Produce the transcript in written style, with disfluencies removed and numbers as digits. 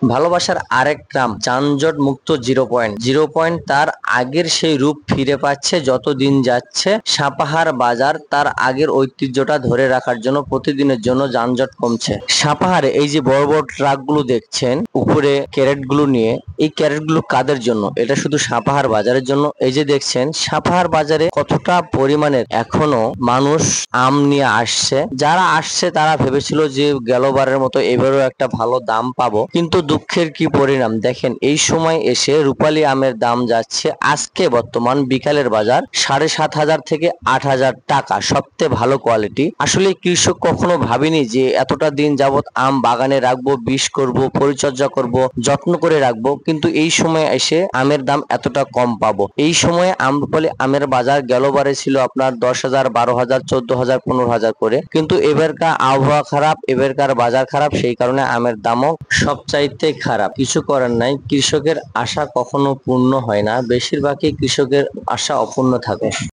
ভালোবাসার আরেক নাম যানজট মুক্ত জিরো পয়েন্ট। জিরো পয়েন্ট তার আগের সেই রূপ ফিরে পাচ্ছে যত দিন যাচ্ছে। সাপাহার বাজার তার আগের ঐতিহ্যটা ধরে রাখার জন্য প্রতিদিনের জন্য যানজট কমছে। সাপাহারে এই যে বড় বড় ট্রাকগুলো দেখছেন উপরে ক্যারেটগুলো নিয়ে, এই ক্যারেটগুলো কাদের জন্য? এটা শুধু সাপাহার বাজারের জন্য। এই যে দেখছেন সাপাহার বাজারে কতটা পরিমাণের এখনো মানুষ আম নিয়ে আসছে। যারা আসছে তারা ভেবেছিল যে গেলবারের মতো এবারও একটা ভালো দাম পাবো, কিন্তু দুঃখের কি পরিণাম দেখেন। এই সময় এসে রূপালী আমের দাম যাচ্ছে আজকে বর্তমান বিকালের বাজার 7,500 থেকে 8,000 টাকা, সবচেয়ে ভালো কোয়ালিটি। আসলে কৃষক কখনো ভাবেনি যে এতটা দিন যাবত আম বাগানে রাখবো, বিষ করব, পরিচর্যা করব, যত্ন করে রাখবো, কিন্তু এই সময় এসে আমের দাম এতটা কম পাবো। এই সময়ে আম্রপালি আমের বাজার গেলবারে ছিল আপনার 10,000, 12,000, 14,000, 15,000 করে, কিন্তু এবারকার আবহাওয়া খারাপ, এবারকার বাজার খারাপ, সেই কারণে আমের দামও সবচাইতে খারাপ। কিছু করার নাই, কৃষকের আশা কখনো পূর্ণ হয় না, বেশিরভাগই কৃষকের আশা অপূর্ণ থাকে।